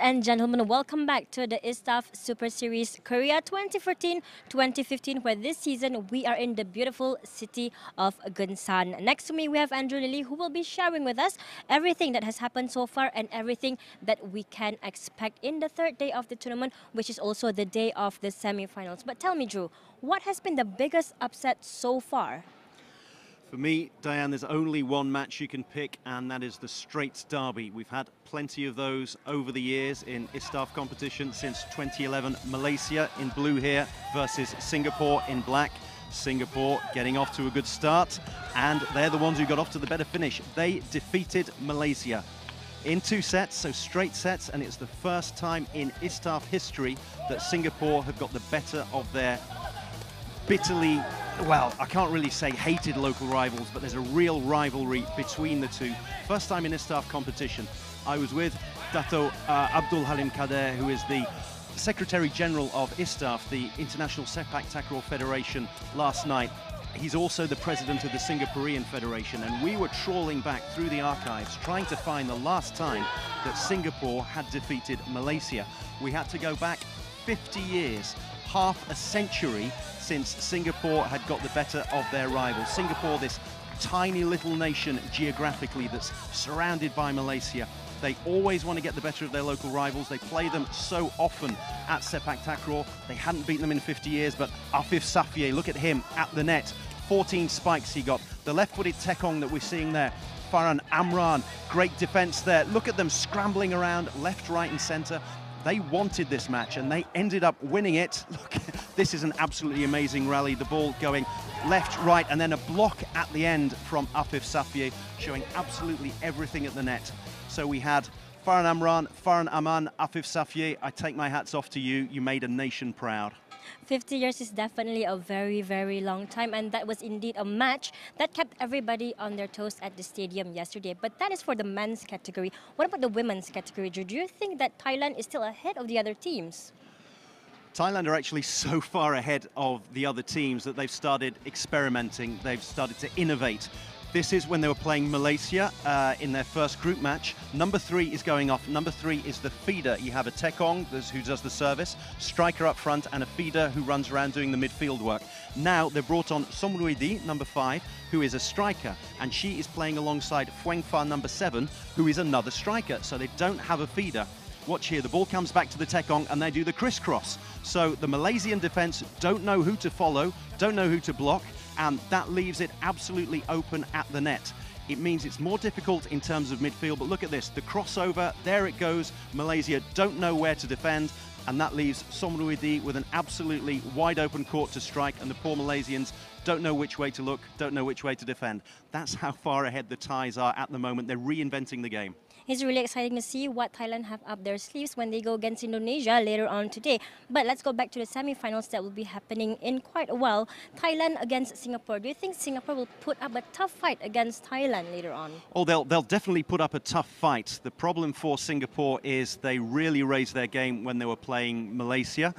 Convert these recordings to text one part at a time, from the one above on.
and gentlemen, welcome back to the ISTAF Super Series Korea 2014-2015, where this season we are in the beautiful city of Gunsan. Next to me, we have Andrew Lily, who will be sharing with us everything that has happened so far and everything that we can expect in the third day of the tournament, which is also the day of the semi-finals. But tell me, Drew, what has been the biggest upset so far? For me, Diane, there's only one match you can pick, and that is the Straits Derby. We've had plenty of those over the years in ISTAF competition since 2011. Malaysia in blue here versus Singapore in black. Singapore getting off to a good start, and they're the ones who got off to the better finish. They defeated Malaysia in 2 sets, so straight sets, and it's the first time in ISTAF history that Singapore have got the better of their bitterly, well, I can't really say hated local rivals, but there's a real rivalry between the two. First time in ISTAF competition. I was with Dato Abdul Halim Kader, who is the Secretary General of ISTAF, the International Sepak Takraw Federation, last night. He's also the president of the Singaporean Federation, and we were trawling back through the archives trying to find the last time that Singapore had defeated Malaysia. We had to go back 50 years, half a century since Singapore had got the better of their rivals. Singapore, this tiny little nation geographically that's surrounded by Malaysia. They always want to get the better of their local rivals. They play them so often at Sepak Takraw. They hadn't beaten them in 50 years, but Afif Safiye, look at him at the net. 14 spikes he got. The left-footed Tekong that we're seeing there. Farhan Amran, great defense there. Look at them scrambling around left, right and center. They wanted this match and they ended up winning it. Look, this is an absolutely amazing rally. The ball going left, right, and then a block at the end from Afif Safiye, showing absolutely everything at the net. So we had Farhan Amran, Farhan Aman, Afif Safiye. I take my hats off to you. You made a nation proud. 50 years is definitely a very, very long time, and that was indeed a match that kept everybody on their toes at the stadium yesterday. But that is for the men's category. What about the women's category, Drew? Do you think that Thailand is still ahead of the other teams? Thailand are actually so far ahead of the other teams that they've started experimenting. They've started to innovate. This is when they were playing Malaysia in their first group match. Number 3 is going off. Number 3 is the feeder. You have a Tekong who does the service, striker up front, and a feeder who runs around doing the midfield work. Now they've brought on Somruidi, number 5, who is a striker, and she is playing alongside Fueng Fa, number 7, who is another striker. So they don't have a feeder. Watch here, the ball comes back to the Tekong and they do the crisscross. So the Malaysian defence don't know who to follow, don't know who to block, and that leaves it absolutely open at the net. It means it's more difficult in terms of midfield, but look at this, the crossover, there it goes. Malaysia don't know where to defend, and that leaves Somruidi with an absolutely wide open court to strike, and the poor Malaysians don't know which way to look, don't know which way to defend. That's how far ahead the Thais are at the moment. They're reinventing the game. It's really exciting to see what Thailand have up their sleeves when they go against Indonesia later on today. But let's go back to the semi-finals that will be happening in quite a while. Thailand against Singapore. Do you think Singapore will put up a tough fight against Thailand later on? Oh, they'll definitely put up a tough fight. The problem for Singapore is they really raised their game when they were playing Malaysia.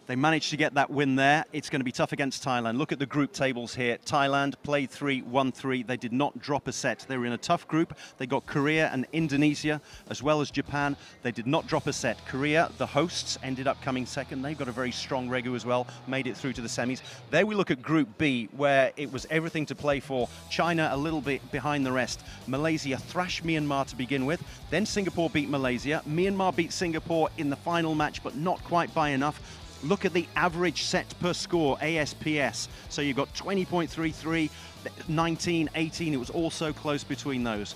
They managed to get that win there. It's going to be tough against Thailand. Look at the group tables here. Thailand played 3, won 3. They did not drop a set. They were in a tough group. They got Korea and Indonesia, as well as Japan. They did not drop a set. Korea, the hosts, ended up coming second. They've got a very strong regu as well, made it through to the semis. There we look at Group B, where it was everything to play for. China a little bit behind the rest. Malaysia thrashed Myanmar to begin with. Then Singapore beat Malaysia. Myanmar beat Singapore in the final match, but not quite by enough. Look at the average set per score, ASPS. So you've got 20.33, 19, 18. It was all so close between those.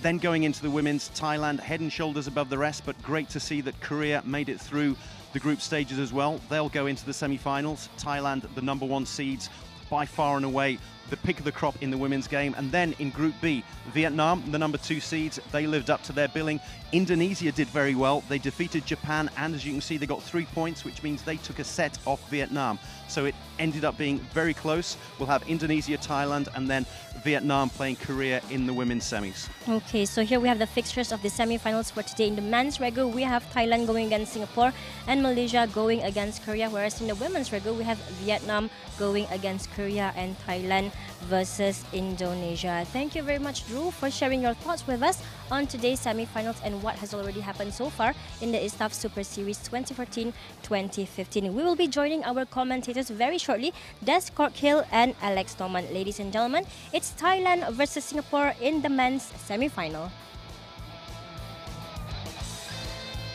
Then going into the women's, Thailand head and shoulders above the rest, but great to see that Korea made it through the group stages as well. They'll go into the semi-finals. Thailand, the number 1 seeds, by far and away the pick of the crop in the women's game. And then in Group B, Vietnam, the number 2 seeds, they lived up to their billing. Indonesia did very well. They defeated Japan, and as you can see, they got 3 points, which means they took a set off Vietnam. So it ended up being very close. We'll have Indonesia, Thailand, and then Vietnam playing Korea in the women's semis. Okay, so here we have the fixtures of the semi-finals for today. In the men's regu, we have Thailand going against Singapore and Malaysia going against Korea, whereas in the women's regu, we have Vietnam going against Korea and Thailand. versus Indonesia. Thank you very much, Drew, for sharing your thoughts with us on today's semi-finals and what has already happened so far in the ISTAF Super Series 2014-2015. We will be joining our commentators very shortly, Des Corkhill and Alex Norman. Ladies and gentlemen, it's Thailand versus Singapore in the men's semi-final.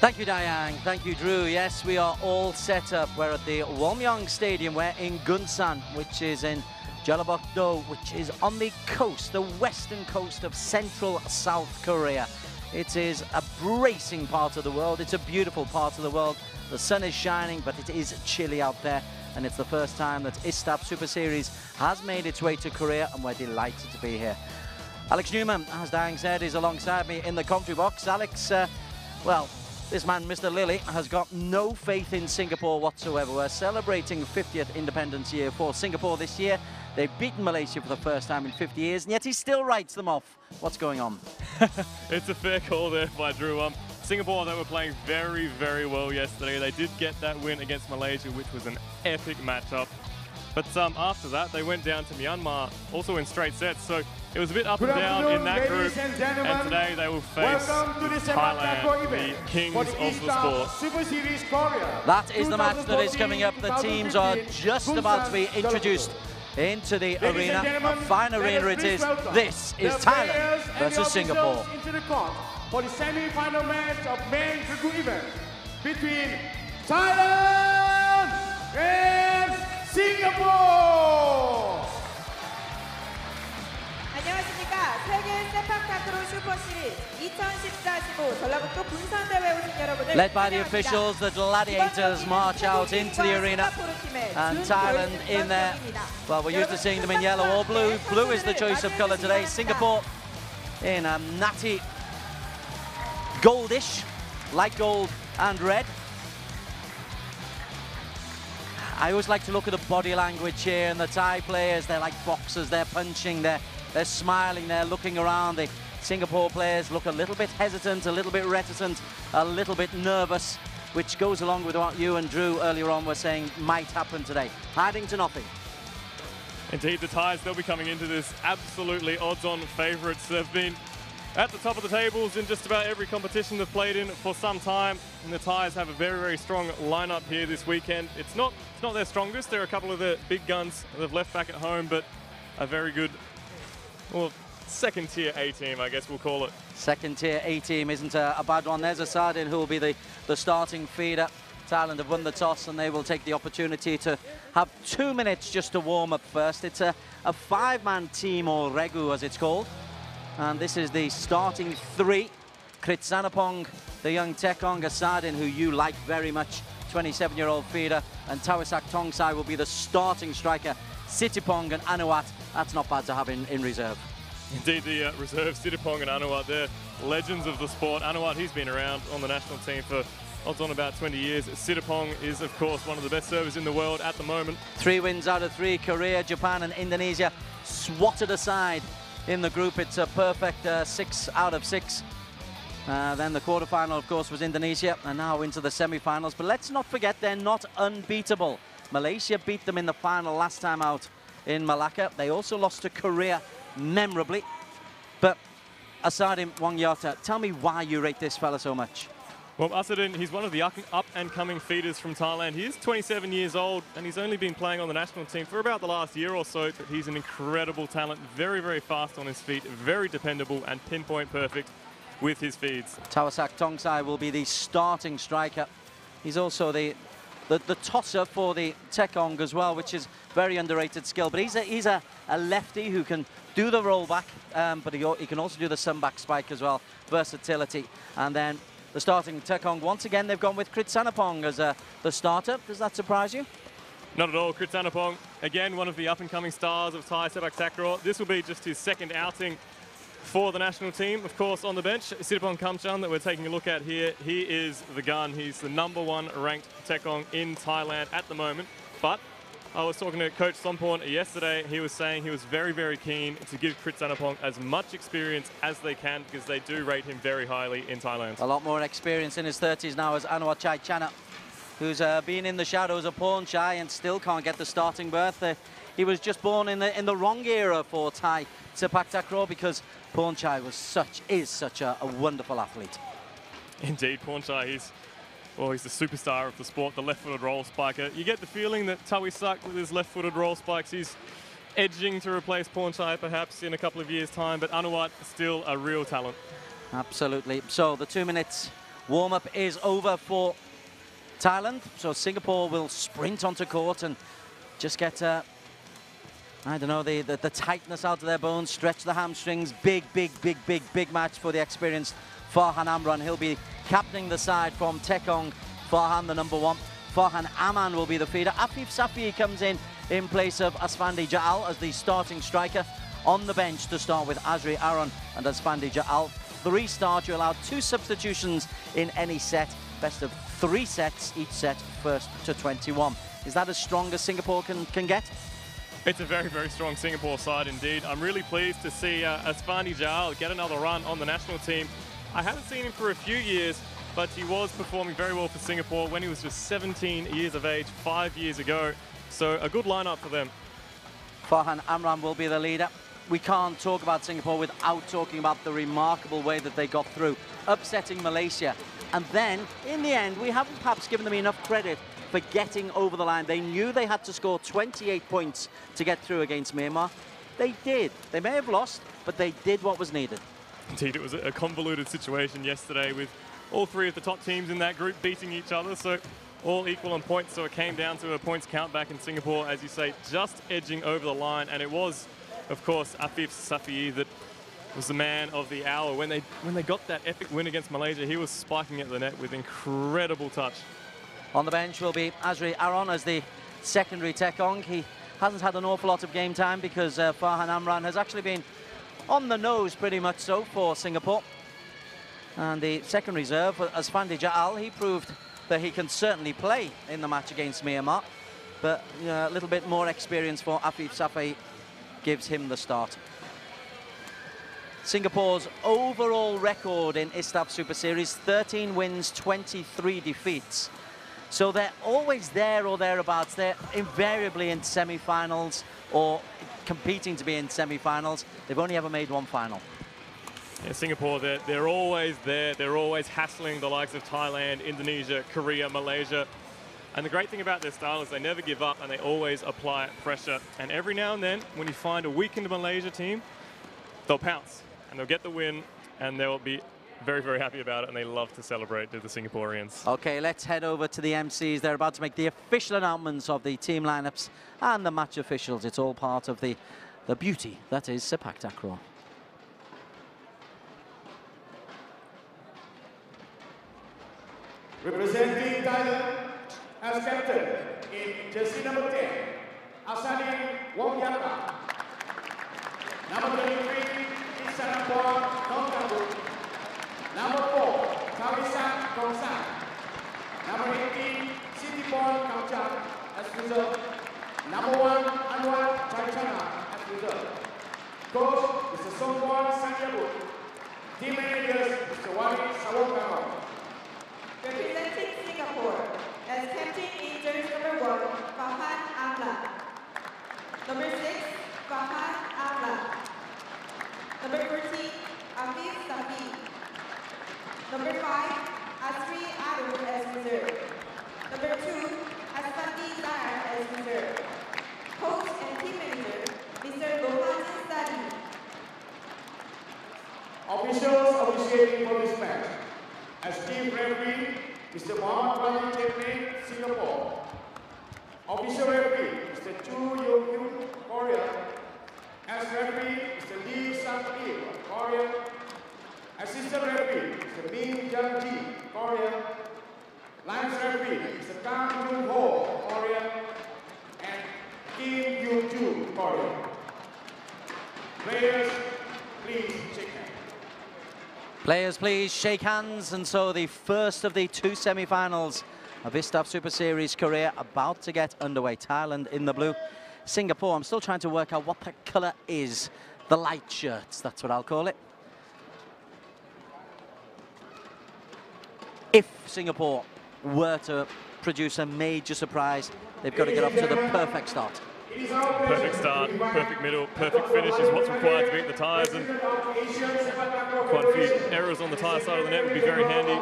Thank you, Diane. Thank you, Drew. Yes, we are all set up. We're at the Wonmyong Stadium. We're in Gunsan, which is in Jeollabuk-do, which is on the coast, the western coast of central South Korea. It is a bracing part of the world. It's a beautiful part of the world. The sun is shining, but it is chilly out there. And it's the first time that ISTAF Super Series has made its way to Korea, and we're delighted to be here. Alex Newman, as Diane said, is alongside me in the commentary box. Alex, well, this man, Mr. Lilly, has got no faith in Singapore whatsoever. We're celebrating 50th independence year for Singapore this year. They've beaten Malaysia for the first time in 50 years, and yet he still writes them off. What's going on? It's a fair call there by Drew. Singapore, they were playing very, very well yesterday. They did get that win against Malaysia, which was an epic matchup. But after that, they went down to Myanmar, also in straight sets. So it was a bit up and down in that group. And today they will face Thailand, the kings of the sport. Super Series Korea. That is the match that is coming up. The teams are just about to be introduced into the arena. A fine arena it is. This is Thailand versus Singapore. Into the court for the semi-final match of main group event between Thailand and Singapore. 안녕하십니까. 세계 세팍타크로 슈퍼시리즈 2014-15 전라북도 군산대회 오신 여러분을 Led by the officials, the gladiators march out into the arena, and Thailand in there. Well, we're used to seeing them in yellow or blue. Blue is the choice of colour today. Singapore in a natty goldish, light gold and red. I always like to look at the body language here, and the Thai players, they're like boxers. They're punching, they're smiling, they're looking around. The Singapore players look a little bit hesitant, a little bit reticent, a little bit nervous, which goes along with what you and Drew earlier on were saying might happen today. Hiding to nothing. Indeed, the Thais, they'll be coming into this absolutely odds-on favourites. They've been at the top of the tables in just about every competition they've played in for some time. And the Thais have a very, very strong lineup here this weekend. It's not their strongest. There are a couple of the big guns they've left back at home, but a very good, well, second-tier A-team, I guess we'll call it. Second-tier A-team isn't a bad one. There's Asadin who will be the starting feeder. Thailand have won the toss, and they will take the opportunity to have 2 minutes just to warm up first. It's a five-man team, or Regu as it's called. And this is the starting three. Kritsanapong, the young Tekong, Asadin, who you like very much, 27-year-old feeder, and Tawasak Tongsai will be the starting striker. Sitipong and Anuat, that's not bad to have in reserve. Indeed, the reserve, Sitipong and Anuat, they're legends of the sport. Anuat, he's been around on the national team for odds on about 20 years. Sitipong is, of course, one of the best servers in the world at the moment. 3 wins out of 3, Korea, Japan and Indonesia swatted aside. In the group, it's a perfect 6 out of 6. Then the quarterfinal, of course, was Indonesia, and now into the semi-finals. But let's not forget, they're not unbeatable. Malaysia beat them in the final last time out in Malacca. They also lost to Korea memorably. But Asadin Wongyata, tell me why you rate this fella so much. Well, Asadin, he's one of the up-and-coming feeders from Thailand. He is 27 years old, and he's only been playing on the national team for about the last year or so, but he's an incredible talent, very, very fast on his feet, very dependable and pinpoint perfect with his feeds. Tawasak Tongsai will be the starting striker. He's also the tosser for the Tekong as well, which is very underrated skill. But he's a lefty who can do the rollback, but he can also do the sunback spike as well. Versatility. And then the starting Tekong, once again, they've gone with Kritsanapong as the starter. Does that surprise you? Not at all. Kritsanapong, again, one of the up-and-coming stars of Thai Sepak Takraw. This will be just his second outing for the national team. Of course, on the bench, Sitipong Kamchan that we're taking a look at here. He is the gun. He's the #1 ranked Tekong in Thailand at the moment. But I was talking to Coach Somporn yesterday. He was saying he was very, very keen to give Kritsanapong as much experience as they can, because they do rate him very highly in Thailand. A lot more experience in his 30s now as Anuat Chaichana, who's been in the shadows of Pornchai and still can't get the starting berth. he was just born in the wrong era for Thai Sepak Takraw, because Pornchai is such a wonderful athlete. Indeed, Pornchai, he's the superstar of the sport, the left-footed roll spiker. You get the feeling that Tawisak, with his left-footed roll spikes, he's edging to replace Pornchai perhaps in a couple of years' time, but Anuwat still a real talent. Absolutely. So the 2 minutes warm-up is over for Thailand. So Singapore will sprint onto court and just get, I don't know, the tightness out of their bones, stretch the hamstrings. Big match for the experienced Farhan Amran. He'll be captaining the side from Tekong. Farhan, the number 1. Farhan Aman will be the feeder. Afif Safi comes in place of Asfandi Ja'al as the starting striker. On the bench to start with Azri Aron and Asfandi Ja'al. The restart, you allow 2 substitutions in any set. Best of 3 sets, each set first to 21. Is that as strong as Singapore can get? It's a very strong Singapore side indeed. I'm really pleased to see Asfandi Ja'al get another run on the national team. I haven't seen him for a few years, but he was performing very well for Singapore when he was just 17 years of age 5 years ago. So a good lineup for them. Farhan Amran will be the leader. We can't talk about Singapore without talking about the remarkable way that they got through, upsetting Malaysia. And then, in the end, we haven't perhaps given them enough credit for getting over the line. They knew they had to score 28 points to get through against Myanmar. They did. They may have lost, but they did what was needed. Indeed, it was a convoluted situation yesterday with all 3 of the top teams in that group beating each other, so all equal on points. So it came down to a points count back in Singapore, as you say, just edging over the line. And it was, of course, Afif Safi that was the man of the hour. When they got that epic win against Malaysia, he was spiking at the net with incredible touch. On the bench will be Azri Aron as the secondary Tekong. He hasn't had an awful lot of game time because Farhan Amran has actually been on the nose pretty much so for Singapore. And the second reserve, Asfandi Ja'al, he proved that he can certainly play in the match against Myanmar. But a little bit more experience for Afif Safi gives him the start. Singapore's overall record in ISTAF Super Series, 13 wins, 23 defeats. So they're always there or thereabouts. They're invariably in semi-finals or competing to be in semi-finals. They've only ever made 1 final. Yeah, Singapore, they're always there. They're always hassling the likes of Thailand, Indonesia, Korea, Malaysia. And the great thing about their style is they never give up and they always apply pressure. And every now and then, when you find a weakened Malaysia team, they'll pounce and they'll get the win and they'll be very happy about it, and they love to celebrate, do the Singaporeans. Okay, let's head over to the MCs. They're about to make the official announcements of the team lineups and the match officials. It's all part of the beauty that is Sepak Takraw. Representing Thailand as captain in jersey number 10, Asani Wongyata. Number 23, Isanapon Nongkabu. Number 4, Tawisak Gongsan. Number 18, Sitipon Kamchat as reserve. Number 1, Anwar Chaichana as reserve. Coach, Mr. Songwon Sanyabu. Team managers, Mr. Wali Sawokamo. Representing Singapore as captain in jersey number 1, Farhan Amran. Number 6, Farhan Amran. Number 14, Afif Safi. Number 5, Azri Aron as reserve. Number 2, Asfandi Ja'al as reserve. Coach and team manager, Mr. Lohan Sadi. Officials officiating for this match. As team referee, Mr. Muhammad Wali Chepne, Singapore. Official referee, Mr. Chu Yong-hyun, Korea. As referee, Mr. Lee Sang-il, Korea. Assistant referee, Mr. Min Jang-ji, Korea. Lines referee, Mr. Kang Jun-ho, Korea. And Kim Yoon-ju, Korea. Players, please shake hands. Players, please shake hands. And so the first of the 2 semi-finals of ISTAF Super Series Korea about to get underway. Thailand in the blue. Singapore, I'm still trying to work out what that colour is. The light shirts, that's what I'll call it. If Singapore were to produce a major surprise, they've got to get off to the perfect start. Perfect start, perfect middle, perfect finish is what's required to beat the tyres, and quite a few errors on the tyre side of the net would be very handy.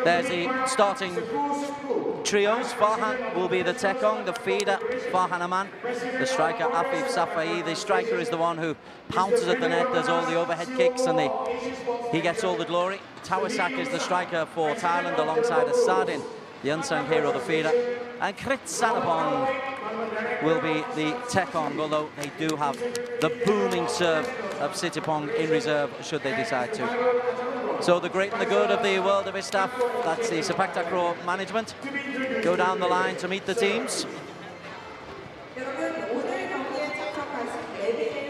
There's the starting trios. Farhan will be the Tekong, the feeder, Farhan Aman, the striker, Afif Safai. The striker is the one who pounces at the net, does all the overhead kicks, and he gets all the glory. Tawasak is the striker for Thailand alongside Asadin, the unsung hero, the feeder. And Krit Sanapong will be the Tekong, although they do have the booming serve of Sitipong in reserve should they decide to. So the great and the good of the world of ISTAF, that's the Sepak Takraw management, go down the line to meet the teams.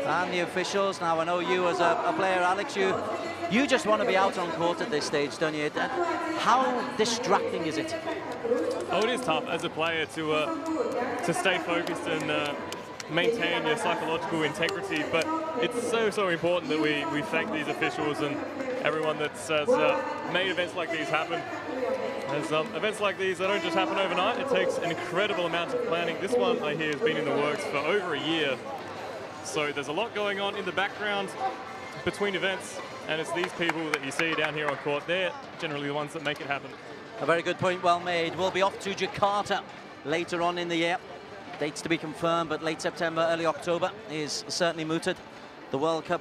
And the officials. Now I know you as a player, Alex, you just want to be out on court at this stage, don't you? How distracting is it? Oh, it is tough as a player to stay focused and maintain your psychological integrity, but it's so important that we thank these officials and everyone that's made events like these happen. As events like these, they don't just happen overnight. It takes an incredible amount of planning. This one I hear has been in the works for over a year, so there's a lot going on in the background between events, and it's these people that you see down here on court. They're generally the ones that make it happen. A very good point, well made. We'll be off to Jakarta later on in the year. Dates to be confirmed, but late September, early October is certainly mooted. The World Cup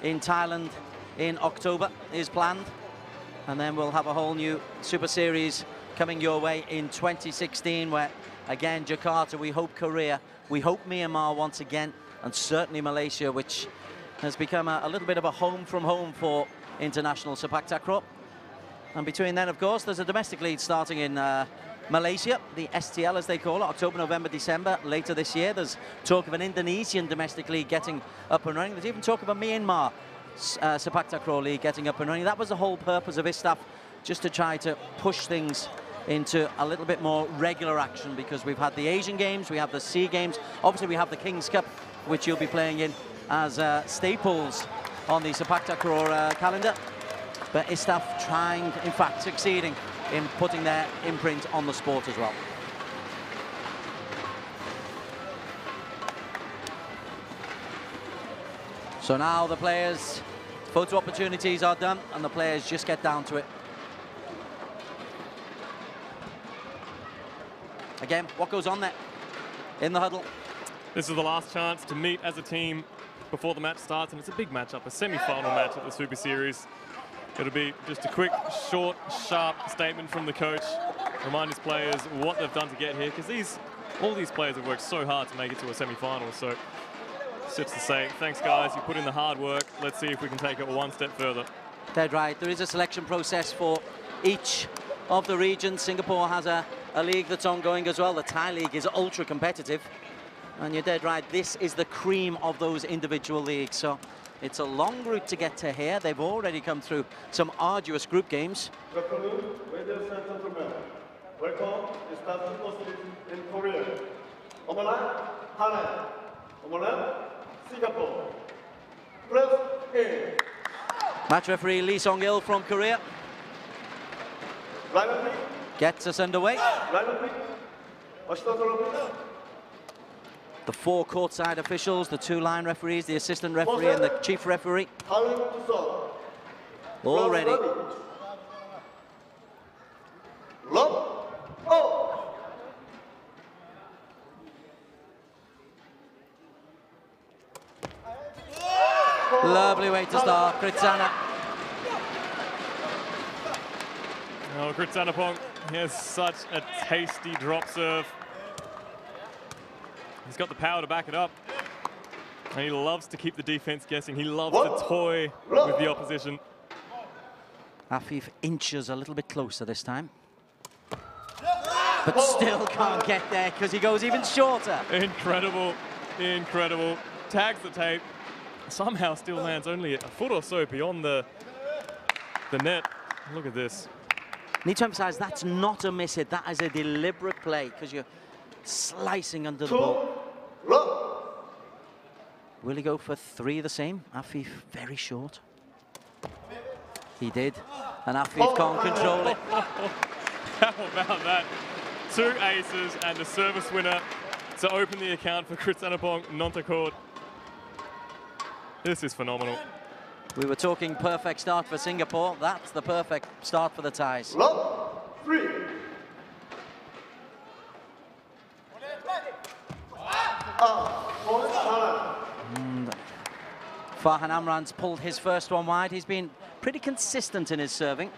in Thailand in October is planned. And then we'll have a whole new Super Series coming your way in 2016, where, again, Jakarta, we hope Korea, we hope Myanmar once again, and certainly Malaysia, which has become a little bit of a home from home for international Sepak Takraw. And between then, of course, there's a domestic league starting in Malaysia, the STL as they call it, October, November, December. Later this year, there's talk of an Indonesian domestic league getting up and running. There's even talk of a Myanmar Sepak Takraw league getting up and running. That was the whole purpose of ISTAF, just to try to push things into a little bit more regular action, because we've had the Asian Games, we have the SEA Games, obviously we have the King's Cup, which you'll be playing in as staples on the Sepak Takraw calendar. But ISTAF trying, in fact, succeeding in putting their imprint on the sport as well. So now the players, photo opportunities are done, and the players just get down to it. Again, what goes on there in the huddle? This is the last chance to meet as a team before the match starts, and it's a big matchup, a semi-final match at the Super Series. It'll be just a quick, short, sharp statement from the coach. Remind his players what they've done to get here, because all these players have worked so hard to make it to a semi-final. So it's just to say, thanks guys, you put in the hard work. Let's see if we can take it one step further. Dead right. There is a selection process for each of the regions. Singapore has a league that's ongoing as well. The Thai league is ultra competitive. And you're dead right, this is the cream of those individual leagues. So it's a long route to get to here. They've already come through some arduous group games. Good afternoon, ladies and gentlemen. Welcome to ISTAF Super Series in Korea. Omalan, Thailand. Omalan, Singapore. Press A. Match referee Lee Song-il from Korea Line up, please. gets us underway. Line up, please. Ashita Torobi. The four courtside officials, the two line referees, the assistant referee and the chief referee, Thailand to serve. all ready. Love. Oh. Lovely way to start, Kritsana. Oh, Kritsanapong, he has such a tasty drop serve. He's got the power to back it up. And he loves to keep the defense guessing. He loves to toy with the opposition. Afif inches a little bit closer this time. But still can't get there because he goes even shorter. Incredible, incredible. Tags the tape. Somehow still lands only a foot or so beyond the net. Look at this. Need to emphasize that's not a miss hit. That is a deliberate play because you're slicing under the ball. Will he go for three the same? Afif very short. He did, and Afif can't control it. How about that? 2 aces and a service winner to open the account for Kritzanapong Nontakord. This is phenomenal. We were talking perfect start for Singapore. That's the perfect start for the Thais. Love 3. Farhan Amran's pulled his first one wide. He's been pretty consistent in his serving.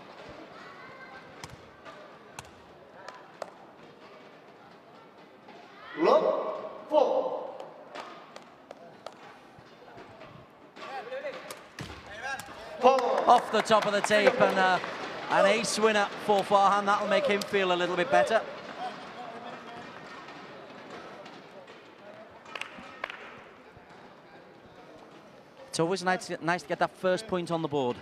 Love 4. Off the top of the tape, and an ace winner for Farhan. That'll make him feel a little bit better. It's always nice to get that first point on the board.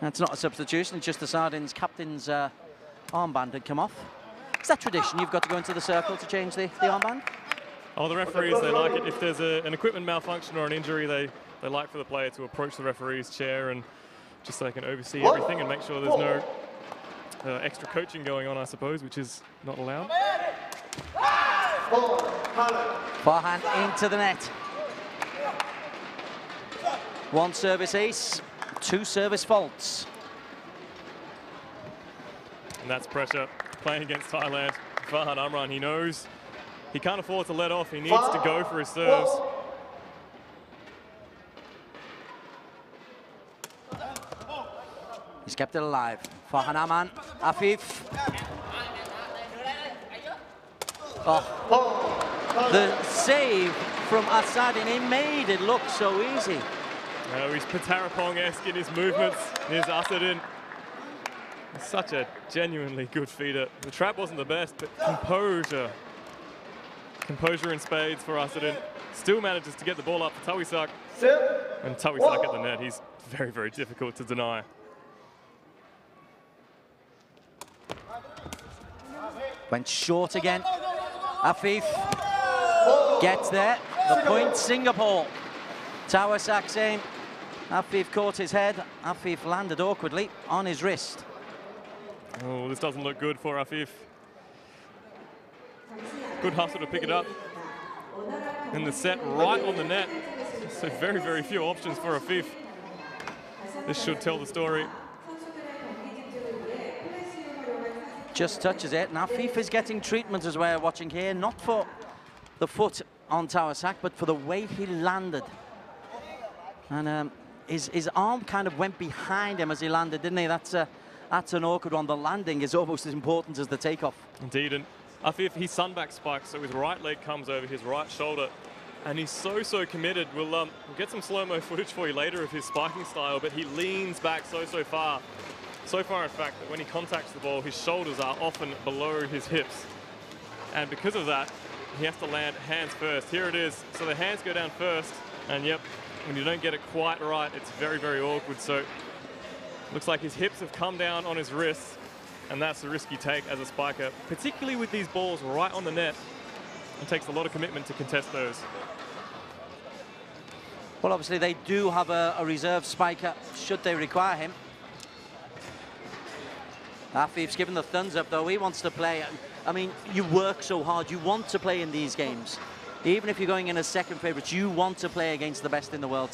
That's not a substitution, it's just the Sardines captain's armband had come off. Is that tradition? You've got to go into the circle to change the armband? Oh, the referees, they like it. If there's an equipment malfunction or an injury, they like for the player to approach the referee's chair and just so they can oversee everything and make sure there's no extra coaching going on, I suppose, which is not allowed. Farhan into the net. 1 service ace, 2 service faults. And that's pressure playing against Thailand. Farhan Amran, he knows he can't afford to let off. He needs to go for his serves. He's kept it alive. Farhan Amran, Afif. Oh. The save from Asadin, he made it look so easy. He's Patarapong-esque in his movements. Here's Asadin. Such a genuinely good feeder. The trap wasn't the best, but composure. Composure in spades for Asadin. Still manages to get the ball up for Tawisak. And Tawisak at the net, he's very, very difficult to deny. Went short again. Afif gets there. The point, Singapore. Tawisak same. Afif caught his head. Afif landed awkwardly on his wrist. Oh, this doesn't look good for Afif. Good hustle to pick it up. And the set right on the net. So very, very few options for Afif. This should tell the story. Just touches it. Now Afif is getting treatment as we're watching here, not for the foot on Tawisak, but for the way he landed. And his arm kind of went behind him as he landed, didn't he? That's an awkward one. The landing is almost as important as the takeoff. Indeed, and Afif, he sunback spikes, so his right leg comes over his right shoulder, and he's so committed. We'll get some slow-mo footage for you later of his spiking style, but he leans back so far. So far, in fact, that when he contacts the ball, his shoulders are often below his hips. And because of that, he has to land hands first. Here it is. So the hands go down first, and yep, when you don't get it quite right, it's very, very awkward. So looks like his hips have come down on his wrists, and that's the risk you take as a spiker, particularly with these balls right on the net. It takes a lot of commitment to contest those. Well, obviously, they do have a reserve spiker, should they require him. Afif's given the thumbs up, though. He wants to play. I mean, you work so hard. You want to play in these games. Even if you're going in as second favourites, you want to play against the best in the world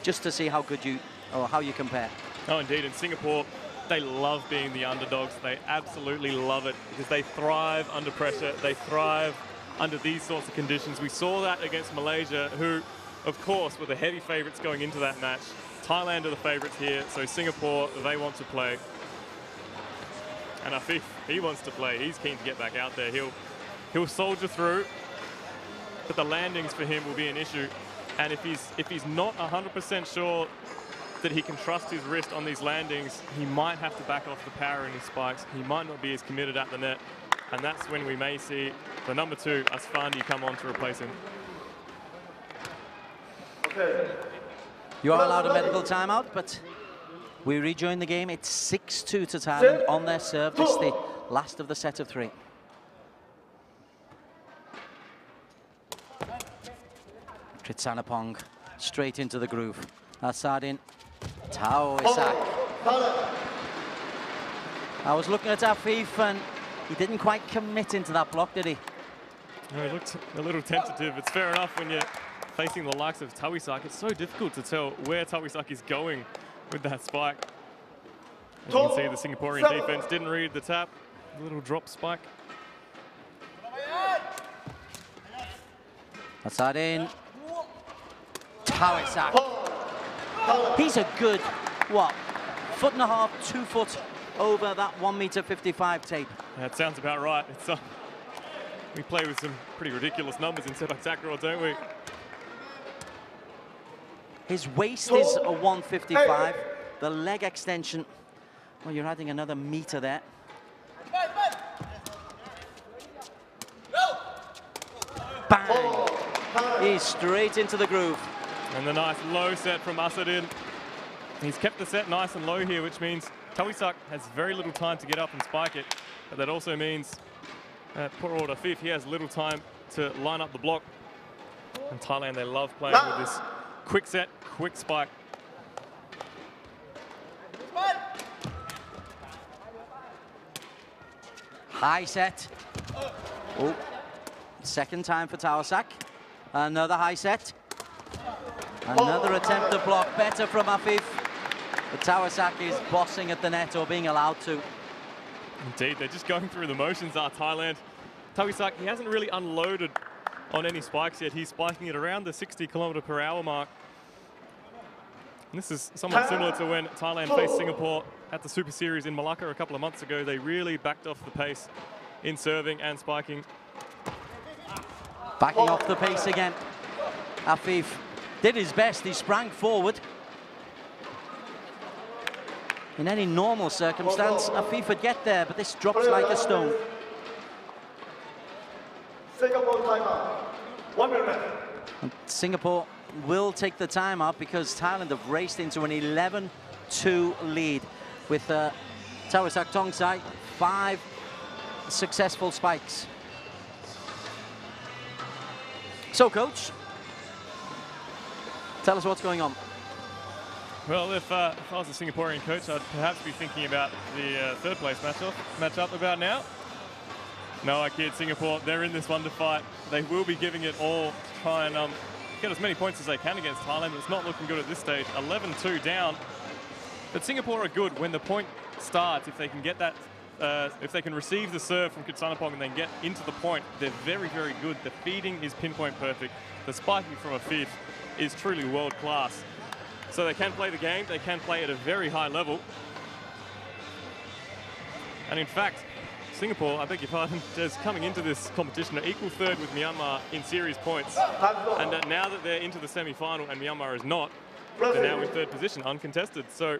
just to see how good you, or how you compare. Oh, indeed. In Singapore, they love being the underdogs. They absolutely love it because they thrive under pressure. They thrive under these sorts of conditions. We saw that against Malaysia, who, of course, were the heavy favourites going into that match. Thailand are the favourites here, so Singapore, they want to play. And Afif, he wants to play. He's keen to get back out there. He'll soldier through, but the landings for him will be an issue. And if he's not 100% sure that he can trust his wrist on these landings, he might have to back off the power in his spikes. He might not be as committed at the net. And that's when we may see the number 2, Asfandi, come on to replace him. Okay. You are allowed a medical timeout, but we rejoin the game. It's 6-2 to Thailand on their serve. This is the last of the set of 3. Kritsanapong straight into the groove. Asadin, Tao Isak. I was looking at Afif and he didn't quite commit into that block, did he? No, he looked a little tentative. It's fair enough when you're facing the likes of Tawisak. It's so difficult to tell where Tawisak is going with that spike. As you can see, the Singaporean defense didn't read the tap. A little drop spike. Asadin, Tawisak. He's a good, what, 1.5 to 2 foot over that 1.55 m tape. That sounds about right. It's, we play with some pretty ridiculous numbers in Sepak Takraw, don't we? His waist is a 155. The leg extension, well, you're adding another meter there. Bang! He's straight into the groove. And the nice low set from Asadin. He's kept the set nice and low here, which means Tawisak has very little time to get up and spike it. But that also means poor old Afif, he has little time to line up the block. And Thailand, they love playing with this quick set, quick spike. High set. Oh, second time for Tawisak. Another high set. Another attempt to block, better from Afif. But Tawisak is bossing at the net, or being allowed to. Indeed, they're just going through the motions, Thailand. Tawisak, he hasn't really unloaded on any spikes yet. He's spiking it around the 60 km/h mark. And this is somewhat similar to when Thailand faced Singapore at the Super Series in Malacca a couple of months ago. They really backed off the pace in serving and spiking. Backing off the pace again. Afif did his best. He sprang forward. In any normal circumstance, Afif would get there, but this drops like a stone. Singapore timeout. 1 minute. And Singapore will take the timeout because Thailand have raced into an 11-2 lead with Tawisak Tongsai, 5 successful spikes. So, coach, tell us what's going on. Well, if I was a Singaporean coach, I'd perhaps be thinking about the third place matchup about now. No, I kid, Singapore, they're in this one to fight. They will be giving it all to try and get as many points as they can against Thailand, but it's not looking good at this stage. 11-2 down. But Singapore are good when the point starts. If they can get that, if they can receive the serve from Kritsanapong and then get into the point, they're very, very good. The feeding is pinpoint perfect. The spiking from Afif is truly world class. So they can play the game, they can play at a very high level. And in fact, Singapore, I beg your pardon, is coming into this competition an equal third with Myanmar in series points. And now that they're into the semi-final and Myanmar is not, they're now in third position, uncontested. So,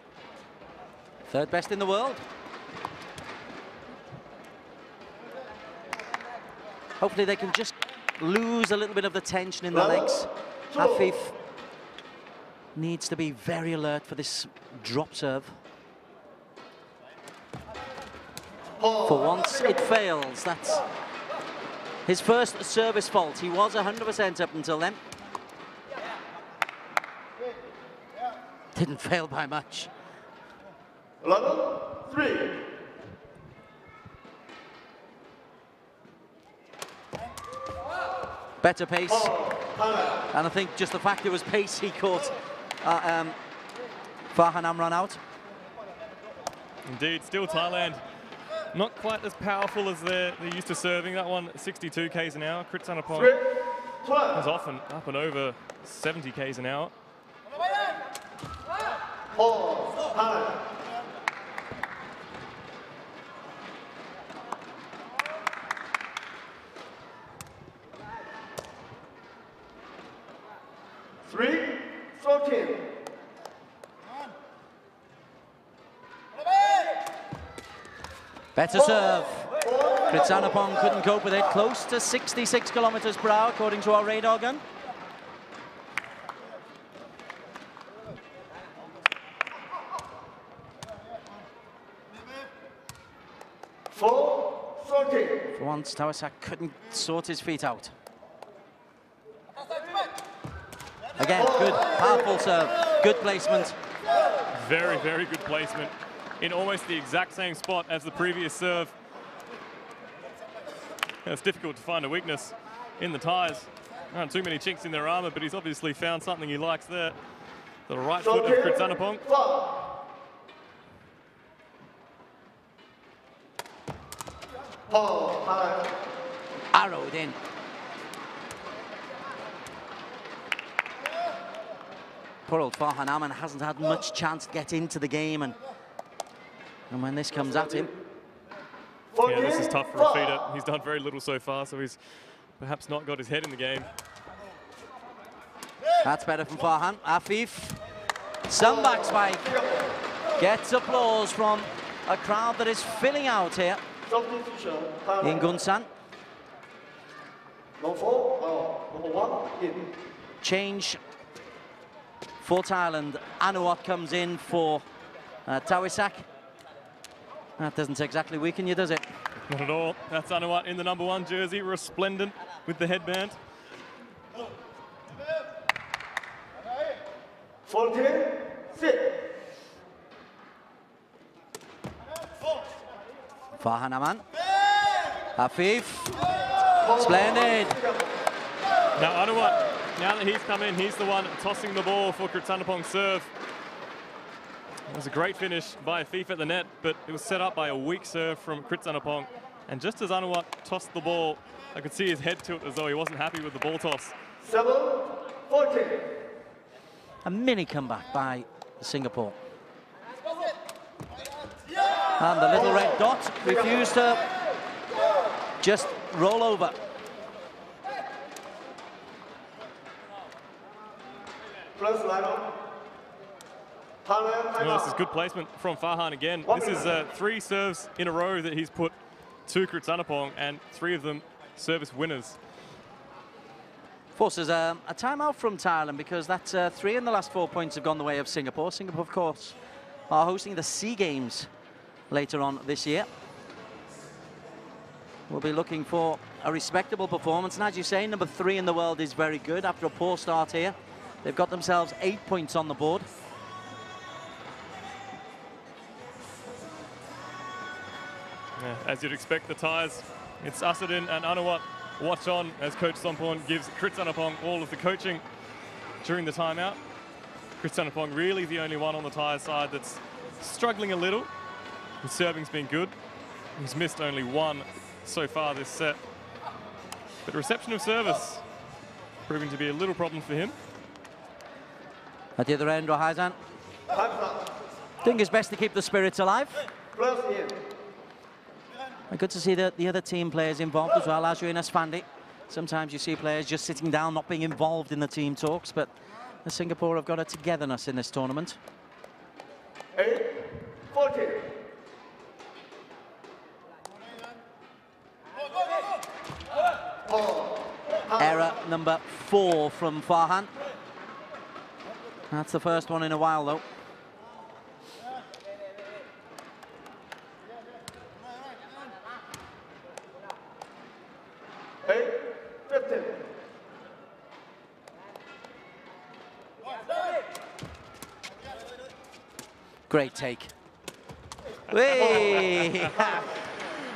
third best in the world. Hopefully they can just lose a little bit of the tension in the legs. Afif needs to be very alert for this drop serve. For once it fails. That's his first service fault. He was 100% up until then. Didn't fail by much. 11-3. Better pace. And I think just the fact it was pace he caught Farhan Amran out. Indeed, still Thailand. Not quite as powerful as they're used to serving. That one, 62 k's an hour. Kritsanapong is often up and over 70 k's an hour. 3-14. Better serve. Kritsanapong couldn't cope with it. Close to 66 km/h according to our radar gun. For once, Tawisak couldn't sort his feet out. Again, good, powerful serve, good placement. Very, very good placement in almost the exact same spot as the previous serve. It's difficult to find a weakness in the Thais. Aren't too many chinks in their armour, but he's obviously found something he likes there. The right foot of Kritzanapong. Arrowed in. Poor old Farhan Aman hasn't had much chance to get into the game, and when this comes at him. Yeah, this is tough for a feeder. He's done very little so far, so he's perhaps not got his head in the game. That's better from Farhan. Afif, some back spike. Gets applause from a crowd that is filling out here in Gunsan. Change for Thailand. Anuwat comes in for Tawisak. That doesn't exactly weaken you, does it? Not at all. That's Anuwat in the #1 jersey, resplendent with the headband. 14-6. Farhan Aman. Afif. Splendid. Now Anuwat, now that he's come in, he's the one tossing the ball for Kritzanapong's serve. It was a great finish by Afif at the net, but it was set up by a weak serve from Kritzanapong. And just as Anuwat tossed the ball, I could see his head tilt as though he wasn't happy with the ball toss. 7-14. A mini comeback by Singapore. And the little red dot refused to just roll over. Well, this is good placement from Farhan again. This is 3 serves in a row that he's put to Kritzanapong, and 3 of them service winners. Forces a timeout from Thailand, because that's 3 in the last 4 points have gone the way of Singapore. Singapore, of course, are hosting the SEA Games later on this year. We'll be looking for a respectable performance. And as you say, #3 in the world is very good after a poor start here. They've got themselves 8 points on the board. Yeah, as you'd expect, the Thais, it's Asadin and Anuwat watch on as Coach Somporn gives Kritzanapong all of the coaching during the timeout. Kritzanapong really the only one on the Thai side that's struggling a little. His serving's been good. He's missed only 1 so far this set. But reception of service proving to be a little problem for him. At the other end, Rohaizan doing his best to keep the spirits alive. Good to see the other team players involved as well, Azrin Asfandi. Sometimes you see players just sitting down, not being involved in the team talks, but the Singapore have got a togetherness in this tournament. 8-14. Error number 4 from Farhan. That's the first one in a while, though. Great take. Whee!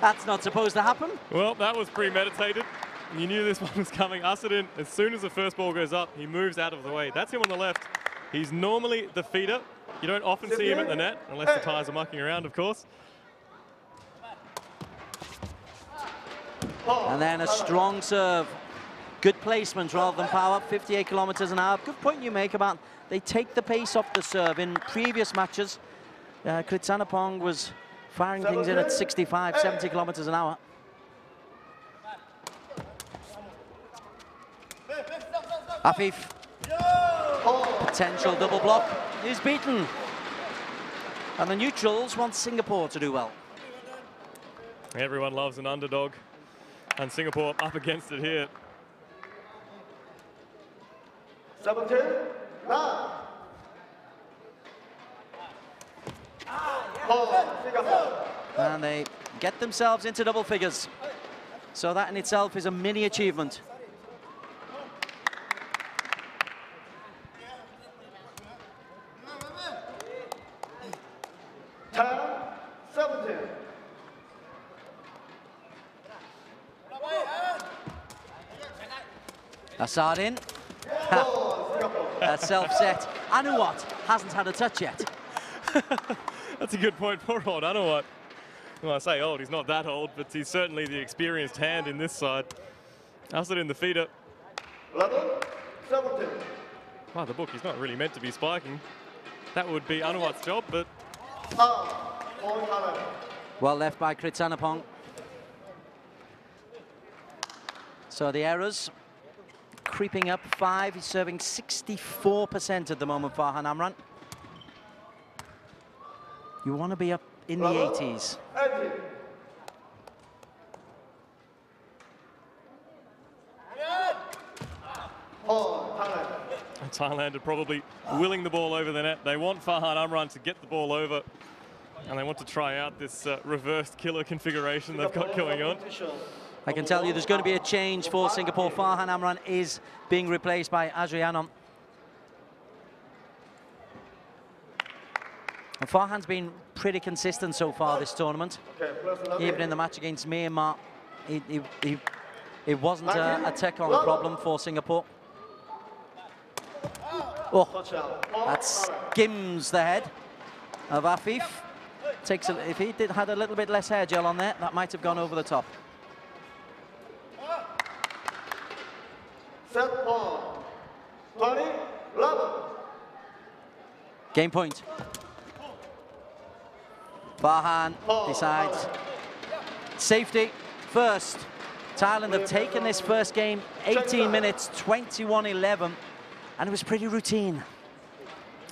That's not supposed to happen. Well, that was premeditated. You knew this one was coming. Asadin, as soon as the first ball goes up, he moves out of the way. That's him on the left. He's normally the feeder. You don't often see him at the net, unless the Thais are mucking around, of course. And then a strong serve. Good placement rather than power, 58 kilometers an hour. Good point you make about they take the pace off the serve. In previous matches, Kritzanapong was firing things in at 65, 70 kilometers an hour. Afif, potential double block is beaten. And the neutrals want Singapore to do well. Everyone loves an underdog, and Singapore up against it here. 17-9. And they get themselves into double figures. So that in itself is a mini achievement. Assad in. Self-set. Anuwat hasn't had a touch yet. That's a good point. Poor old Anuwat. Well, I say old, he's not that old, but he's certainly the experienced hand in this side. Assad in the feeder. 11-17. By the book, he's not really meant to be spiking. That would be Anuwat's job, but... Well left by Kritzanapong. So the errors creeping up 5. He's serving 64% at the moment, Farhan Amran. You want to be up in the 80s. And Thailand are probably willing the ball over the net. They want Farhan Amran to get the ball over, and they want to try out this reversed killer configuration they've got going on. I can tell you there's going to be a change for Singapore. Farhan Amran is being replaced by Adrianom. And Farhan's been pretty consistent so far this tournament. Even in the match against Myanmar, it wasn't a Tekong problem for Singapore. Oh, that skims the head of Afif. Takes if he had a little bit less hair gel on there, that might have gone over the top. Set ball. 20-11. Game point. Farhan decides safety first. Thailand have taken this first game 18 minutes, 21-11, and it was pretty routine.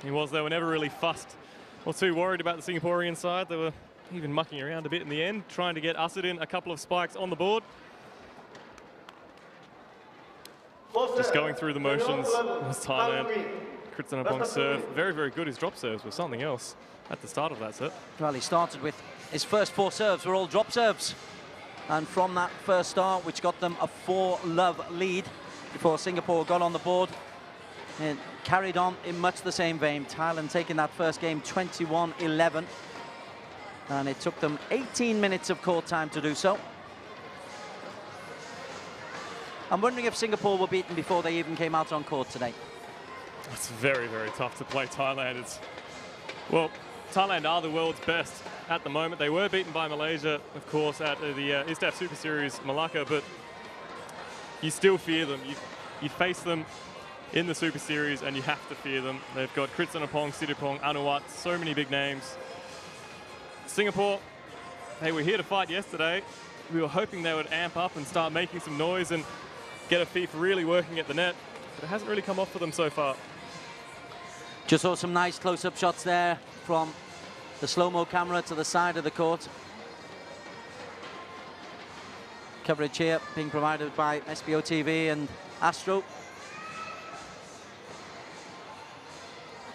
They were never really fussed or too worried about the Singaporean side. They were even mucking around a bit in the end, trying to get Assad in a couple of spikes on the board. Just going through the motions was Thailand. Kritzanapong's serve, very, very good. His drop serves were something else at the start of that set. Well, he started with his first 4 serves were all drop serves. And from that first start, which got them a 4-love lead before Singapore got on the board, and carried on in much the same vein. Thailand taking that first game 21-11. And it took them 18 minutes of court time to do so. I'm wondering if Singapore were beaten before they even came out on court today. It's very, very tough to play Thailand. Well, Thailand are the world's best at the moment. They were beaten by Malaysia, of course, at the ISTAF Super Series Malacca, but you still fear them. You face them in the Super Series and you have to fear them. They've got Kritzanapong, Siddhipong, Anuwat, so many big names. Singapore, they were here to fight yesterday. We were hoping they would amp up and start making some noise and get Afif really working at the net, but it hasn't really come off for them so far. Just saw some nice close-up shots there from the slow-mo camera to the side of the court. Coverage here being provided by SBO TV and Astro.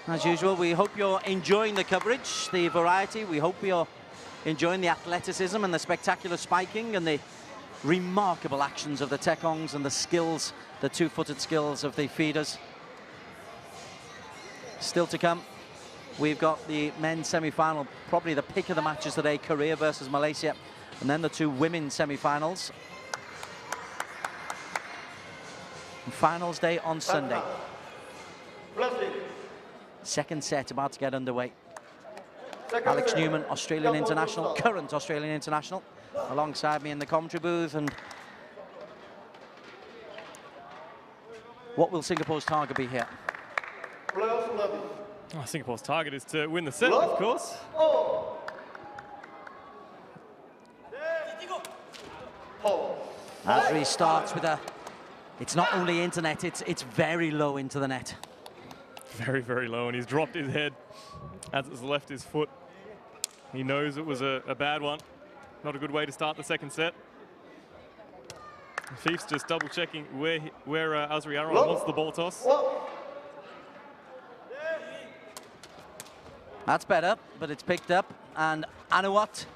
As usual, we hope you're enjoying the coverage, the variety. We hope you're enjoying the athleticism and the spectacular spiking and the remarkable actions of the Tekongs and the skills, the 2-footed skills of the feeders. Still to come, we've got the men's semi-final, probably the pick of the matches today, Korea versus Malaysia, and then the 2 women's semi-finals. And finals day on Sunday. Second set about to get underway. Alex Newman, Australian international, current Australian international, alongside me in the commentary booth. And what will Singapore's target be here? Singapore's target is to win the set, of course. Azri starts with a, it's not only into net, it's very low into the net. Very, very low, and he's dropped his head as it's left his foot. He knows it was a bad one. Not a good way to start the second set. Afif's just double-checking where Azri Aron wants the ball toss. That's better, but it's picked up, and Anuwat.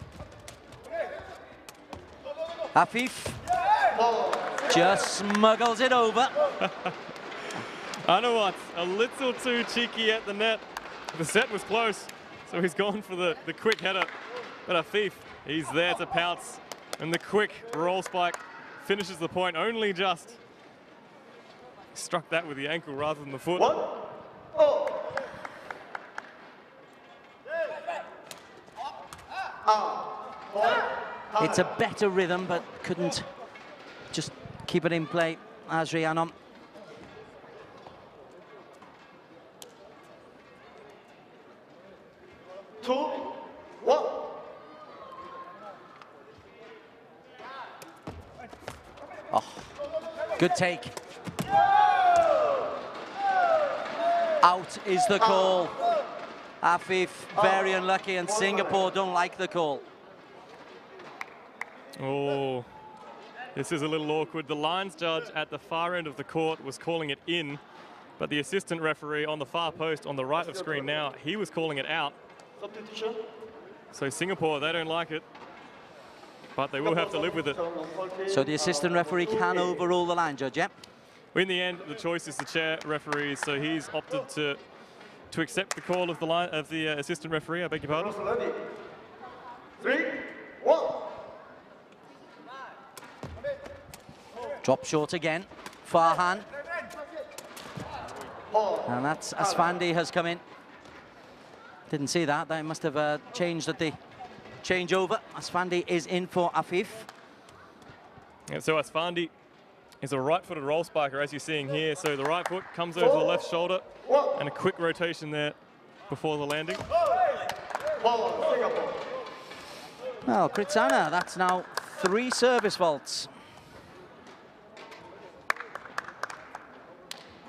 Afif just smuggles it over. Anuwat a little too cheeky at the net. The set was close, so he's gone for the quick header. But Afif, he's there to pounce, and the quick roll spike finishes the point only just. struck that with the ankle rather than the foot. It's a better rhythm, but couldn't just keep it in play. Azri Anom. Oh, good take. Out is the call. Afif very unlucky, and Singapore don't like the call. Oh, this is a little awkward. The lines judge at the far end of the court was calling it in, but the assistant referee on the far post on the right of screen now, he was calling it out. So Singapore, they don't like it, but they will have to live with it. So the assistant referee can overrule the line judge, yeah? In the end, the choice is the chair referee, so he's opted to accept the call of the line of the assistant referee. I beg your pardon. 3, 1. Drop short again. Farhan. And that's Asfandi has come in. Didn't see that. They must have changed at the changeover. Asfandi is in for Afif. Yeah, so Asfandi is a right-footed roll spiker, as you're seeing here. So the right foot comes over the left shoulder, and a quick rotation there before the landing. Well, Kritsana, that's now 3 service faults.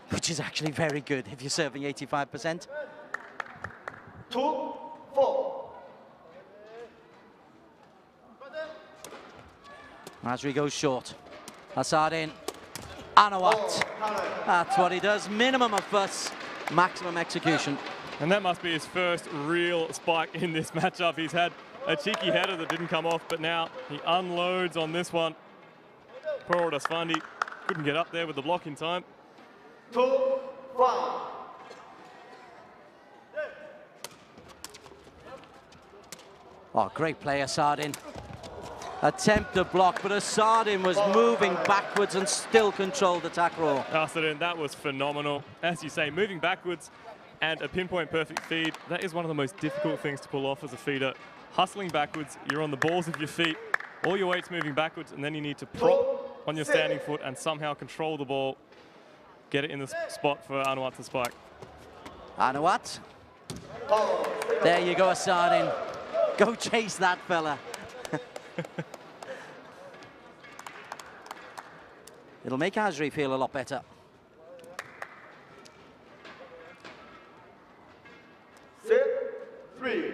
Which is actually very good if you're serving 85%. 2, 4. Azri goes short. Assad in. Anawat. That's what he does. Minimum of fuss, maximum execution. And that must be his first real spike in this matchup. He's had a cheeky header that didn't come off, but now he unloads on this one. Poor old Asfandi couldn't get up there with the block in time. 2, 5. Oh, great play, Assadin. Attempt to block, but Assadin was moving backwards and still controlled the attack roll. Assadin, that was phenomenal. As you say, moving backwards and a pinpoint perfect feed, that is one of the most difficult things to pull off as a feeder. Hustling backwards, you're on the balls of your feet, all your weight's moving backwards, and then you need to prop on your standing foot and somehow control the ball, get it in the spot for Anawat to spike. Anawat. There you go, Assadin. Go chase that fella. It'll make Azri feel a lot better. Set 3.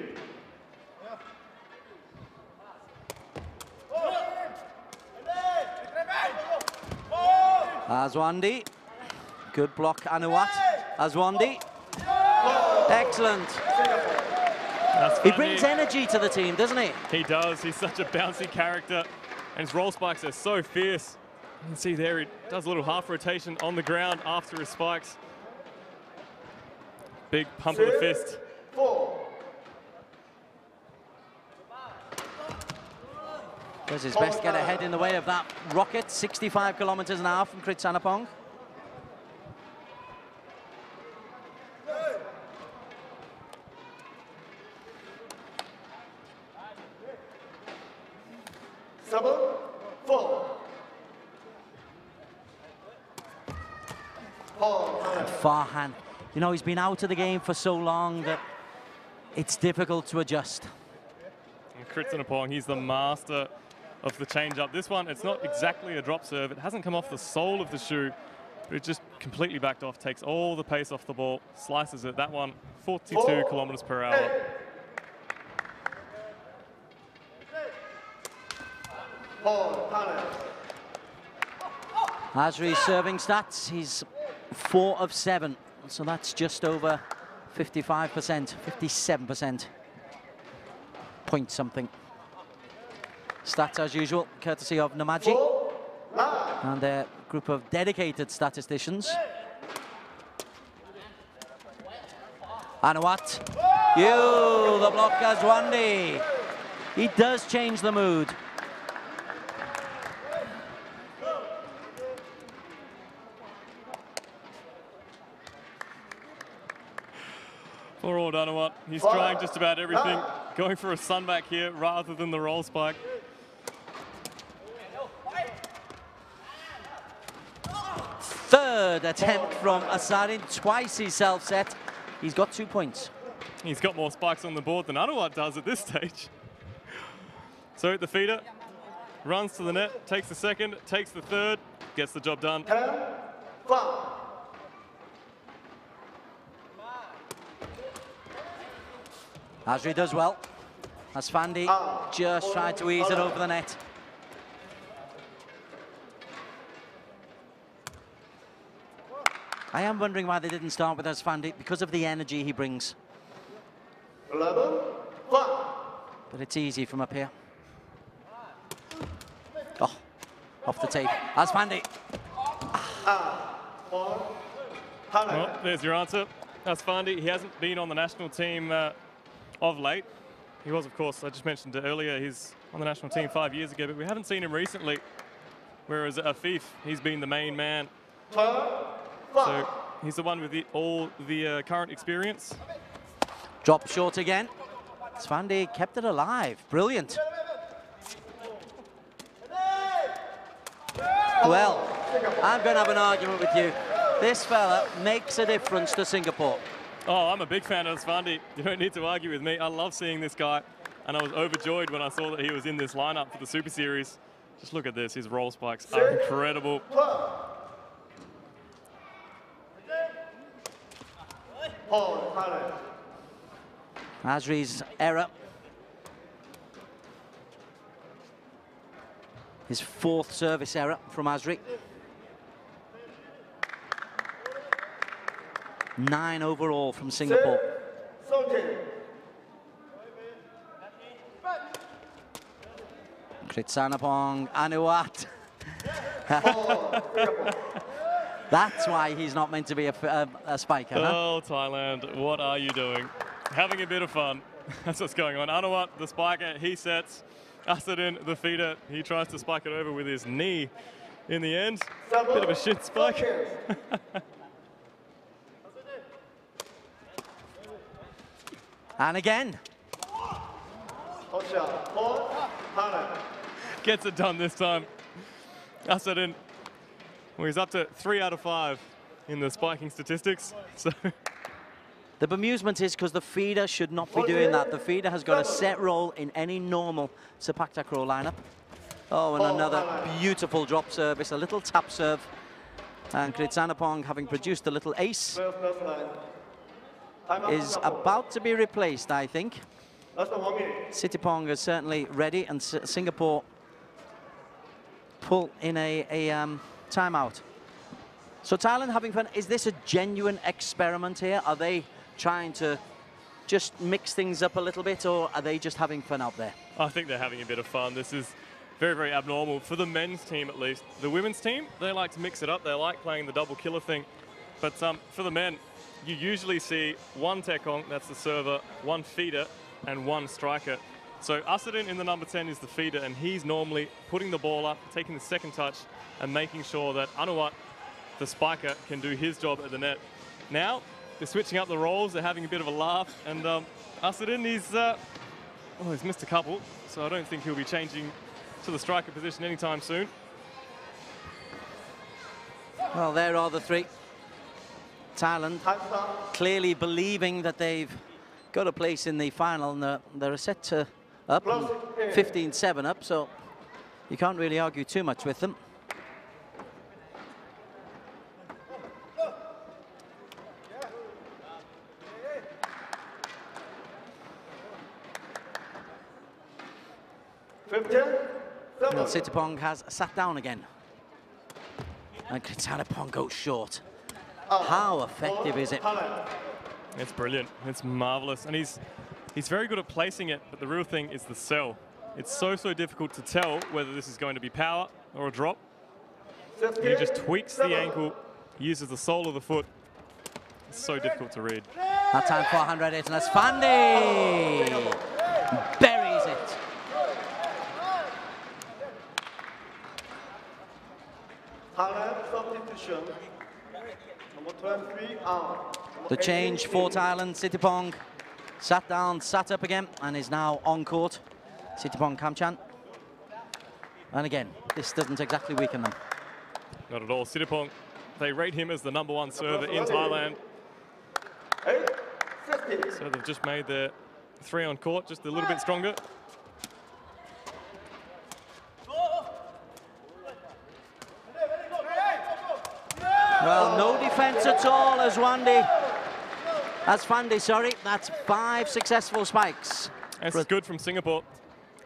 Aswandi. Good block, Anawat. Aswandi. Excellent. He brings energy to the team, doesn't he? He does. He's such a bouncy character, and his roll spikes are so fierce. You can see there he does a little half rotation on the ground after his spikes. Big pump of the fist. 4. Does his best get ahead in the way of that rocket. 65 kilometers an hour from Kritsanapong. And Farhan, you know, he's been out of the game for so long that it's difficult to adjust. And Kritsanapong, he's the master of the change-up. This one, it's not exactly a drop serve. It hasn't come off the sole of the shoe, but it just completely backed off, takes all the pace off the ball, slices it. That one, 42 kilometers per hour. Azri's serving stats, he's 4 of 7, so that's just over 55%, 57%. Point something. Stats as usual, courtesy of Namaji and their group of dedicated statisticians. Anawat. The block Aswandi. He does change the mood. Poor old Anuwat. He's trying just about everything. Going for a sun back here rather than the roll spike. Third attempt from Asarin. Twice he's self-set. He's got 2 points. He's got more spikes on the board than Anuwat does at this stage. So the feeder runs to the net, takes the second, takes the third, gets the job done. Azri does well. Asfandi just tried to ease it over the net. I am wondering why they didn't start with Asfandi, because of the energy he brings. But it's easy from up here. Oh, off the tape. Asfandi. Well, there's your answer. Asfandi, he hasn't been on the national team of late. He was, of course, I just mentioned it earlier, he's on the national team 5 years ago, but we haven't seen him recently. Whereas Afif, he's been the main man. So he's the one with all the current experience. Drop short again. Asfandi kept it alive. Brilliant. Well, I'm going to have an argument with you. This fella makes a difference to Singapore. Oh, I'm a big fan of Asfandi. You don't need to argue with me. I love seeing this guy. And I was overjoyed when I saw that he was in this lineup for the Super Series. Just look at this. His roll spikes are incredible. Azri's error. His fourth service error from Azri. 9 overall from Singapore. Kritsanapong, Anuwat. That's why he's not meant to be a spiker, huh? Oh, Thailand, what are you doing? Having a bit of fun. That's what's going on. Anuwat, the spiker, he sets. Asadin, the feeder, he tries to spike it over with his knee. In the end, bit of a shit spike. And again. Gets it done this time. Asadin, well, he's up to 3 out of 5 in the spiking statistics. So the bemusement is because the feeder should not be doing that. The feeder has got a set roll in any normal Sepak Takraw lineup. Oh, and another beautiful drop service, a little tap serve. And Kritsanapong, having produced a little ace, is about to be replaced, I think. Sitipong is certainly ready, and Singapore pull in a timeout. So Thailand having fun. Is this a genuine experiment here? Are they trying to just mix things up a little bit, or are they just having fun out there? I think they're having a bit of fun. This is very, very abnormal for the men's team, at least. The women's team, they like to mix it up. They like playing the double killer thing. But for the men, you usually see one tekong, that's the server, one feeder, and one striker. So Asadin in the number 10 is the feeder, and he's normally putting the ball up, taking the second touch, and making sure that Anuwat, the spiker, can do his job at the net. Now, they're switching up the roles, they're having a bit of a laugh, and Asadin, he's missed a couple, so I don't think he'll be changing to the striker position anytime soon. Well, there are the three. Thailand clearly believing that they've got a place in the final, and they're set to up, 15-7 up, so you can't really argue too much with them. Well, Sitipong has sat down again. And Kritsanapong goes short. How effective is it? It's brilliant. It's marvelous. And he's very good at placing it, but the real thing is the sell. It's so difficult to tell whether this is going to be power or a drop. He just tweaks the ankle, uses the sole of the foot. It's so difficult to read. That time 400 and Asfandi buries it. Thailand substitution. Number 23 out. The change for Thailand, Sittipong sat down, sat up again, and is now on court. Sittipong Kamchan. And again, this doesn't exactly weaken them. Not at all. Sittipong, they rate him as the #1 server in Thailand. So they've just made their 3 on court just a little bit stronger. Well, no defense at all as Fandi, sorry. That's 5 successful spikes. This is good from Singapore.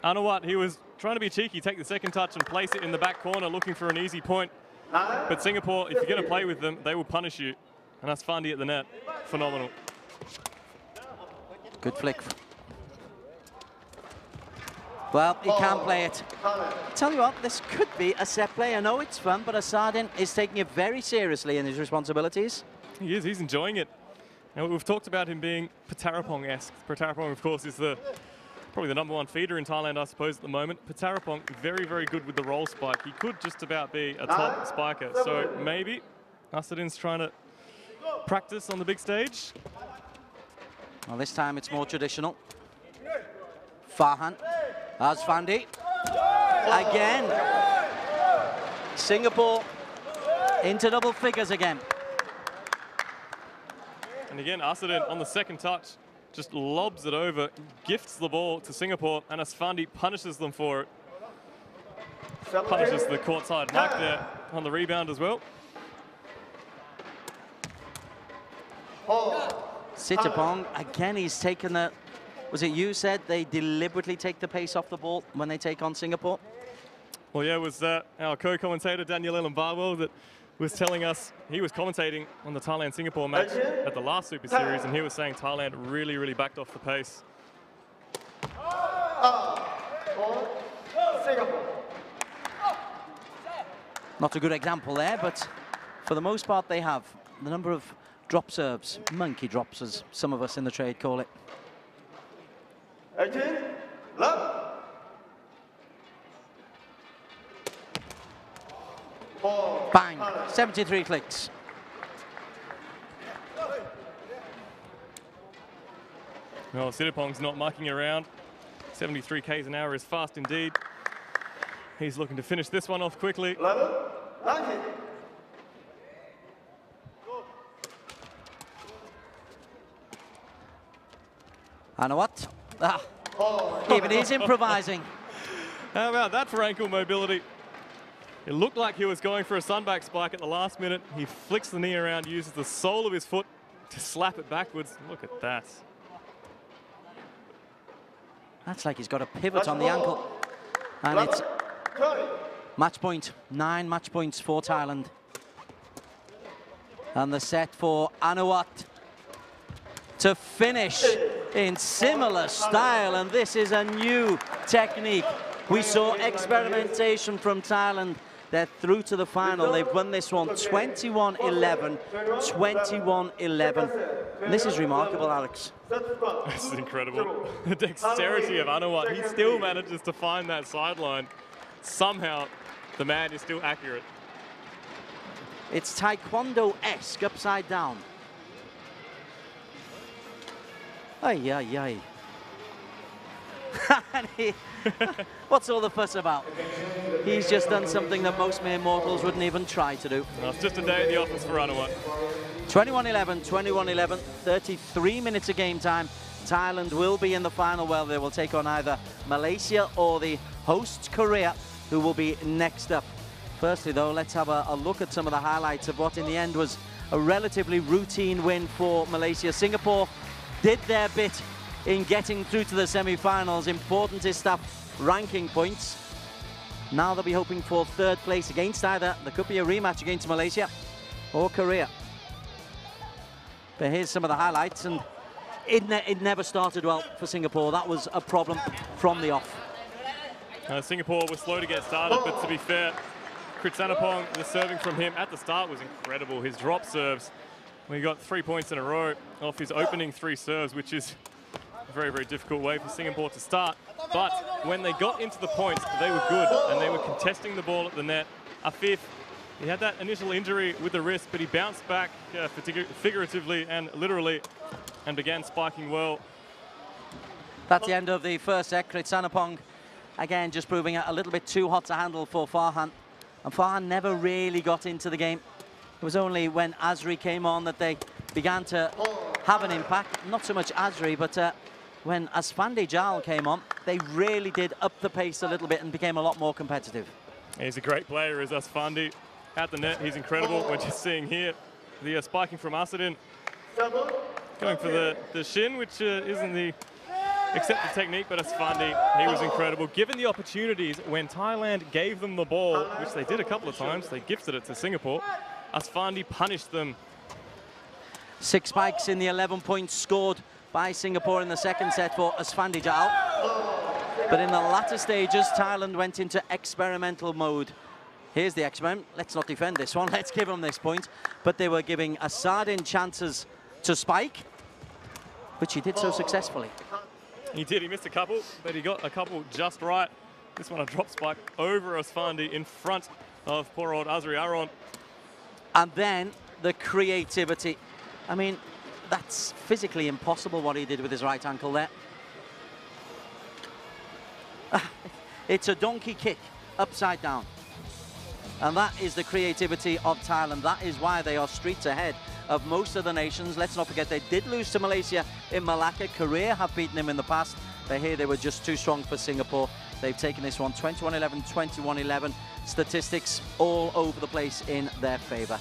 Anawat, he was trying to be cheeky, take the second touch and place it in the back corner, looking for an easy point. But Singapore, if you're going to play with them, they will punish you. And that's Fandi at the net. Phenomenal. Good flick. Well, he can't play it. Tell you what, this could be a set play. I know it's fun, but Asadin is taking it very seriously in his responsibilities. He is, he's enjoying it. Now, we've talked about him being Patarapong-esque. Patarapong, of course, is probably the #1 feeder in Thailand, I suppose, at the moment. Patarapong, very, very good with the roll spike. He could just about be a top spiker. So maybe Asadin's trying to practice on the big stage. Well, this time it's more traditional. Farhan as Fandi. Again. Singapore into double figures again. And again, Asadin on the second touch just lobs it over, gifts the ball to Singapore, and Asfandi punishes them for it. Punishes the courtside mark there on the rebound as well. Sittipong, again, he's taken the... Was it you said they deliberately take the pace off the ball when they take on Singapore? Well, yeah, it was our co-commentator, Daniel Ellen Barwell, that was telling us, he was commentating on the Thailand-Singapore match at the last Super Series, and he was saying Thailand really, really backed off the pace. Not a good example there, but for the most part they have. The number of drop serves, monkey drops as some of us in the trade call it. 18, love. Bang, 73 clicks. Well, Sittipong's not mucking around. 73 k's an hour is fast indeed. He's looking to finish this one off quickly. 11, 19. And what? Even he's improvising. How about that for ankle mobility? It looked like he was going for a sunback spike at the last minute. He flicks the knee around, uses the sole of his foot to slap it backwards. Look at that. That's like he's got a pivot on the ankle. And it's match point. 9 match points for Thailand. And the set for Anawat to finish in similar style, and this is a new technique. We saw experimentation from Thailand. They're through to the final. They've won this one 21-11, 21-11. This is remarkable, Alex. This is incredible. The dexterity of Anawat. He still manages to find that sideline. Somehow, the man is still accurate. It's Taekwondo-esque upside down. Ay, ay, ay. What's all the fuss about? He's just done something that most mere mortals wouldn't even try to do. Well, it's just a day at the office for Anawat. 21-11, 21-11, 33 minutes of game time. Thailand will be in the final where they will take on either Malaysia or the hosts Korea, who will be next up. Firstly, though, let's have a look at some of the highlights of what in the end was a relatively routine win for Malaysia. Singapore did their bit in getting through to the semi-finals. Important is that ranking points. Now they'll be hoping for third place against either. There could be a rematch against Malaysia or Korea. But here's some of the highlights, and it never started well for Singapore. That was a problem from the off. Singapore was slow to get started, but to be fair, Kritsanapong, the serving from him at the start was incredible. His drop serves, we got 3 points in a row off his opening 3 serves, which is a very, very difficult way for Singapore to start. But when they got into the points, they were good, and they were contesting the ball at the net. Afif He had that initial injury with the wrist, but he bounced back figuratively and literally and began spiking well. That's the end of the first set. Kritzanapong, again, just proving it a little bit too hot to handle for Farhan. And Farhan never really got into the game. It was only when Azri came on that they began to have an impact. Not so much Azri, but when Asfandi Jal came on, they really did up the pace a little bit and became a lot more competitive. He's a great player, is Asfandi. At the net, he's incredible. We're just seeing here the spiking from Asadin. Going for the shin, which isn't the accepted technique, but Asfandi, he was incredible. Given the opportunities, when Thailand gave them the ball, which they did a couple of times, they gifted it to Singapore, Asfandi punished them. 6 spikes in the 11 points scored by Singapore in the second set for Asfandi Jal. But in the latter stages, Thailand went into experimental mode. Here's the experiment. Let's not defend this one. Let's give them this point. But they were giving Asadin chances to spike, which he did so successfully. He did. He missed a couple, but he got a couple just right. This one a drop spike over Asfandi in front of poor old Azri Aron. And then the creativity. I mean, that's physically impossible what he did with his right ankle there. It's a donkey kick upside down. And that is the creativity of Thailand. That is why they are streets ahead of most of the nations. Let's not forget they did lose to Malaysia in Malacca. Korea have beaten them in the past. But here they were just too strong for Singapore. They've taken this one 21-11, 21-11. Statistics all over the place in their favour.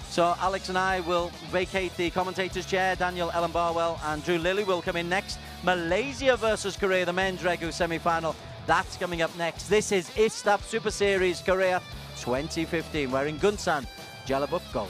So Alex and I will vacate the commentator's chair. Daniel Ellen Barwell and Drew Lilly will come in next. Malaysia versus Korea, the men's Regu semi-final. That's coming up next. This is ISTAF Super Series Korea 2015. We're in Gunsan, Jellabuk Gold.